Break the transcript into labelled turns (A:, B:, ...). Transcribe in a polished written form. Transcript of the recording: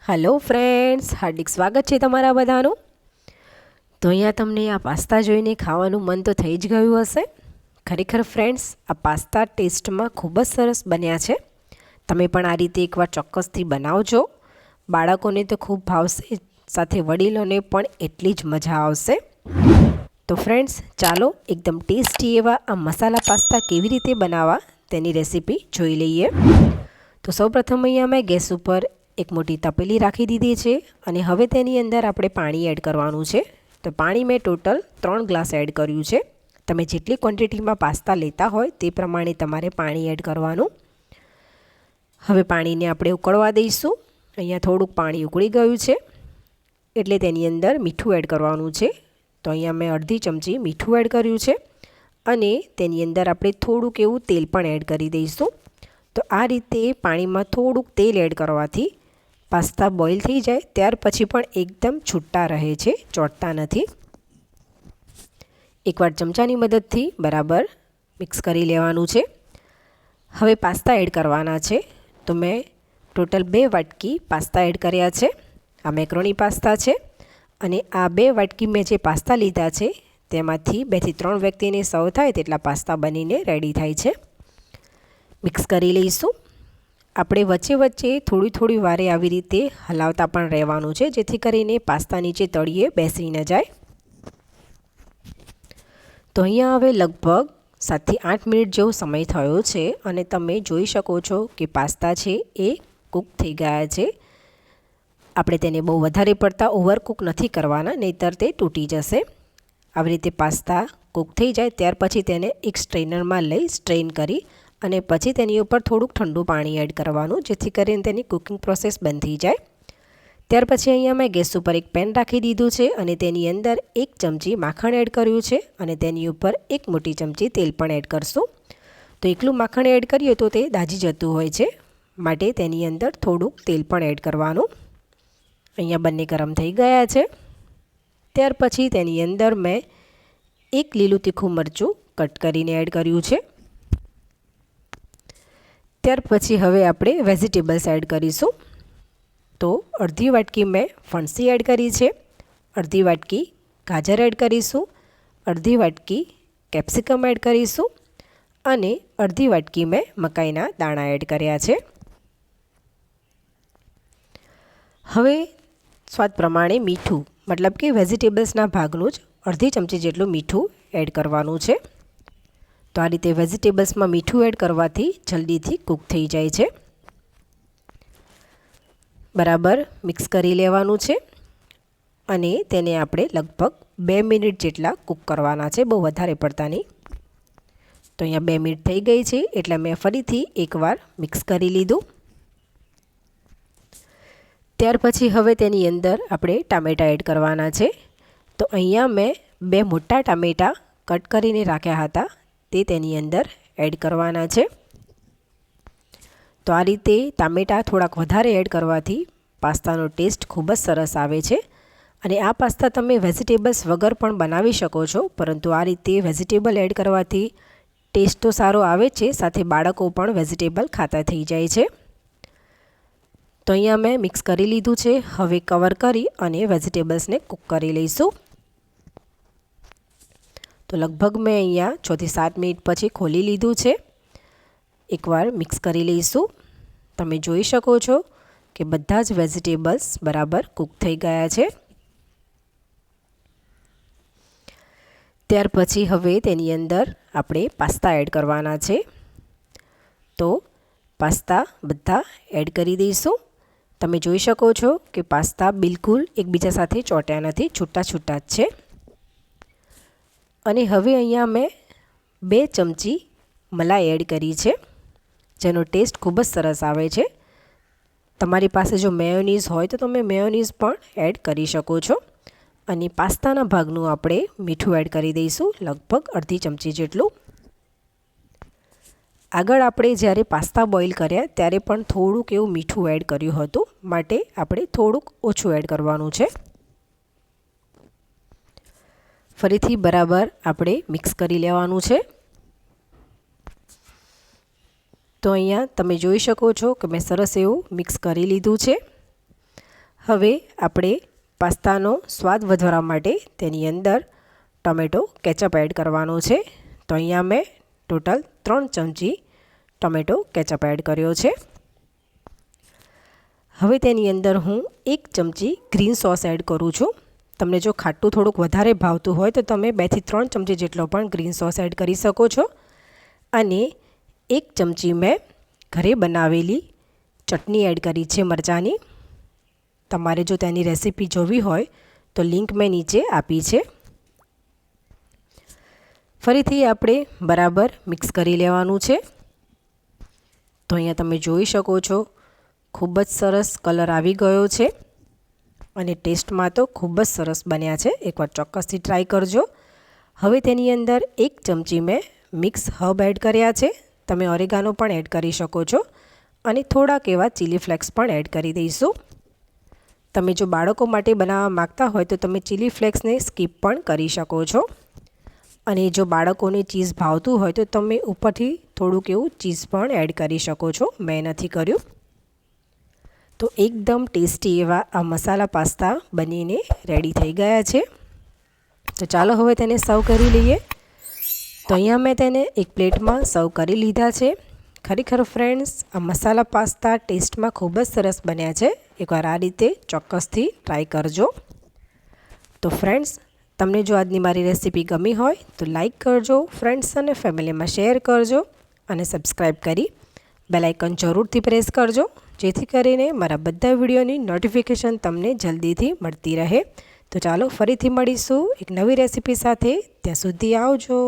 A: Hello friends, હાર્દિક સ્વાગત છે તમારા બધાનું। તો અહીંયા તમને આ પાસ્તા જોઈને ખાવાનું મન તો થઈ જ ગયું હશે। ખરેખર ફ્રેન્ડ્સ, આ પાસ્તા ટેસ્ટમાં ખૂબ જ સરસ બન્યા છે। તમે પણ આ રીતે એકવાર ચોક્કસથી બનાવજો। બાળકોને તો ખૂબ ભાવશે, સાથે વડીલોને પણ એટલી જ મજા આવશે। તો ફ્રેન્ડ્સ, ચાલો એકદમ ટેસ્ટી એવા આ મસાલા પાસ્તા કેવી રીતે બનાવવા તેની રેસીપી જોઈ લઈએ। તો સૌપ્રથમ અહીંયા મેં ગેસ ઉપર એક મોટી તપેલી રાખી દીધી છે અને હવે તેની અંદર આપણે પાણી એડ કરવાનું છે। તો પાણી મેં ટોટલ 3 ગ્લાસ એડ કર્યું છે। તમે જેટલી ક્વોન્ટિટીમાં પાસ્તા લેતા હોય તે પ્રમાણે તમારે પાણી એડ કરવાનું। હવે પાણીને આપણે ઉકળવા દઈશું। અહીંયા થોડુંક પાણી ઉકળી ગયું છે એટલે તેની અંદર મીઠું એડ કરવાનું છે। તો અહીંયા મેં અડધી ચમચી મીઠું એડ કર્યું છે અને તેની અંદર આપણે થોડુંક એવું તેલ પણ એડ કરી દઈશું। તો આ રીતે પાણીમાં થોડુંક તેલ એડ કરવાથી પાસ્તા બોઇલ થઈ જાય ત્યાર પછી પણ એકદમ છૂટા રહે છે, ચોટતા નથી। એકવાર ચમચાની મદદથી બરાબર મિક્સ કરી લેવાનું છે। હવે પાસ્તા એડ કરવાના છે। તો મેં ટોટલ 2 વાટકી પાસ્તા એડ કર્યા છે। આ મેક્રોની પાસ્તા છે અને આ 2 વાટકી મેં જે પાસ્તા લીધા છે તેમાંથી 2 થી 3 વ્યક્તિને સર્વ થાય તેટલા પાસ્તા બનીને રેડી થાય છે। મિક્સ કરી લઈશું। આપણે વચ્ચે વચ્ચે થોડી વારે આવી રીતે હલાવતા પણ રહેવાનું છે જેથી કરીને પાસ્તા નીચે તળિયે બેસી ન જાય। તો અહીંયા હવે લગભગ 7 થી 8 મિનિટ જેવો સમય થયો છે અને તમે જોઈ શકો છો કે પાસ્તા છે એ કૂક થઈ ગયા છે। આપણે તેને બહુ વધારે પડતા ઓવરકૂક નથી કરવાના, નહીંતર તે તૂટી જશે। આવી રીતે પાસ્તા કૂક થઈ જાય ત્યાર પછી તેને એક સ્ટ્રેનરમાં લઈ સ્ટ્રેન કરી અને પછી તેની ઉપર થોડુંક ઠંડુ પાણી એડ કરવાનું જેથી કરીને તેની કુકિંગ પ્રોસેસ બંધ થઈ જાય। ત્યાર પછી અહીંયા મેં ગેસ ઉપર એક પેન રાખી દીધું છે અને તેની અંદર 1 ચમચી માખણ એડ કર્યું છે અને તેની ઉપર 1 મોટી ચમચી તેલ પણ એડ કરશું। તો એકલું માખણ એડ કરીએ તો તે દાજી જતું હોય છે, માટે તેની અંદર થોડુંક તેલ પણ એડ કરવાનું। અહીંયા બંને ગરમ થઈ ગયા છે। ત્યાર પછી તેની અંદર મેં 1 લીલું તીખું મરચું કટ કરીને એડ કર્યું છે। ત્યાર પછી હવે આપણે વેજીટેબલ્સ એડ કરીશું। તો અડધી વાટકી મેં ફણસી એડ કરી છે, અડધી વાટકી ગાજર એડ કરીશું, અડધી વાટકી કેપ્સિકમ એડ કરીશું અને અડધી વાટકી મેં મકાઈના દાણા એડ કર્યા છે। હવે સ્વાદ પ્રમાણે મીઠું, મતલબ કે વેજીટેબલ્સના ભાગનું જ અડધી ચમચી જેટલું મીઠું એડ કરવાનું છે। તો આ રીતે વેજીટેબલ્સમાં મીઠું એડ કરવાથી જલ્દીથી કૂક થઈ જાય છે। બરાબર મિક્સ કરી લેવાનું છે અને તેને આપણે લગભગ 2 મિનિટ જેટલા કૂક કરવાના છે, બહુ વધારે પડતા નહીં। તો અહીંયા 2 મિનિટ થઈ ગઈ છે એટલે મેં ફરીથી એકવાર મિક્સ કરી લીધું। ત્યાર પછી હવે તેની અંદર આપણે ટામેટાં એડ કરવાના છે। તો અહીંયા મેં 2 મોટા ટામેટાં કટ કરીને રાખ્યા હતા તે તેની અંદર એડ કરવાના છે। તો આ રીતે ટામેટાં થોડાક વધારે એડ કરવાથી પાસ્તાનો ટેસ્ટ ખૂબ જ સરસ આવે છે અને આ પાસ્તા તમે વેજીટેબલ્સ વગર પણ બનાવી શકો છો, પરંતુ આ રીતે વેજીટેબલ એડ કરવાથી ટેસ્ટ તો સારો આવે છે, સાથે બાળકો પણ વેજીટેબલ ખાતા થઈ જાય છે। તો અહીંયા મેં મિક્સ કરી લીધું છે। હવે કવર કરી અને વેજીટેબલ્સને કૂક કરી લઈશું। તો લગભગ મેં અહીંયા 6 થી 7 મિનિટ પછી ખોલી લીધું છે। એકવાર મિક્સ કરી લઈશું। તમે જોઈ શકો છો કે બધા જ વેજીટેબલ્સ બરાબર કૂક થઈ ગયા છે। ત્યાર પછી હવે તેની અંદર આપણે પાસ્તા એડ કરવાના છે। તો પાસ્તા બધા એડ કરી દઈશું। તમે જોઈ શકો છો કે પાસ્તા બિલકુલ એકબીજા સાથે ચોટ્યા નથી, છૂટા છૂટા જ છે। અને હવે અહીંયા મેં 2 ચમચી મલાઈ એડ કરી છે, જેનો ટેસ્ટ ખૂબ જ સરસ આવે છે। તમારી પાસે જો મેયોનીઝ હોય તો તમે મેયોનીઝ પણ એડ કરી શકો છો। અને પાસ્તાના ભાગનું આપણે મીઠું એડ કરી દઈશું, લગભગ અડધી ચમચી જેટલું। આગળ આપણે જ્યારે પાસ્તા બોઇલ કર્યા ત્યારે પણ થોડુંક એવું મીઠું એડ કર્યું હતું, માટે આપણે થોડુંક ઓછું એડ કરવાનું છે। ફરીથી બરાબર આપણે મિક્સ કરી લેવાનું છે। તો અહીંયા તમે જોઈ શકો છો કે મેં સરસ એવું મિક્સ કરી લીધું છે। હવે આપણે પાસ્તાનો સ્વાદ વધારવા માટે તેની અંદર ટમેટો કેચઅપ એડ કરવાનો છે. તો અહીંયા મેં ટોટલ 3 ચમચી ટમેટો કેચઅપ એડ કર્યો છે. હવે તેની અંદર હું 1 ચમચી ગ્રીન સોસ એડ કરું છું. તમને જો ખાટું થોડુંક વધારે ભાવતું હોય તો તમે 2 થી 3 ચમચી જેટલો પણ ગ્રીન સોસ એડ કરી શકો છો. અને 1 ચમચી મેં ઘરે બનાવેલી ચટણી એડ કરી છે મરચાંની. તમારે જો તેની રેસીપી જોવી હોય તો લિંક મેં નીચે આપી છે. ફરીથી આપણે બરાબર મિક્સ કરી લેવાનું છે. તો અહીંયા તમે જોઈ શકો છો ખૂબ જ સરસ કલર આવી ગયો છે અને ટેસ્ટમાં તો ખૂબ જ સરસ બન્યા છે. એકવાર ચોક્કસથી ટ્રાય કરજો. હવે તેની અંદર 1 ચમચી મેં મિક્સ હર્બ એડ કર્યા છે. તમે ઓરેગાનો પણ એડ કરી શકો છો અને થોડાક એવા ચીલી ફ્લેક્સ પણ એડ કરી દઈશું. તમે જો બાળકો માટે બનાવવા માંગતા હોય તો તમે ચીલી ફ્લેક્સને સ્કીપ પણ કરી શકો છો. અને જો બાળકોને ચીઝ ભાવતું હોય તો તમે ઉપરથી થોડુંક એવું ચીઝ પણ એડ કરી શકો છો. મેં નથી કર્યું. તો એકદમ ટેસ્ટી એવા આ મસાલા પાસ્તા બનીને રેડી થઈ ગયા છે. તો ચાલો હવે તેને સર્વ કરી લઈએ. તો અહીંયા મેં તેને એક પ્લેટમાં સર્વ કરી લીધા છે. ખરેખર ફ્રેન્ડ્સ આ મસાલા પાસ્તા ટેસ્ટમાં ખૂબ જ સરસ બન્યા છે. એકવાર આ રીતે ચોક્કસથી ટ્રાય કરજો. તો ફ્રેન્ડ્સ તમને જો આજની મારી રેસીપી ગમી હોય તો લાઈક કરજો, ફ્રેન્ડ્સ અને ફેમિલીમાં શેર કરજો અને સબસ્ક્રાઈબ કરી બેલ આઇકન જરૂરથી પ્રેસ કરજો, જેથી કરીને મારા બધા વિડીયોની નોટિફિકેશન તમને જલ્દીથી મળતી રહે. તો ચાલો ફરીથી મળીશું એક નવી રેસીપી સાથે. ત્યાં સુધી આવજો.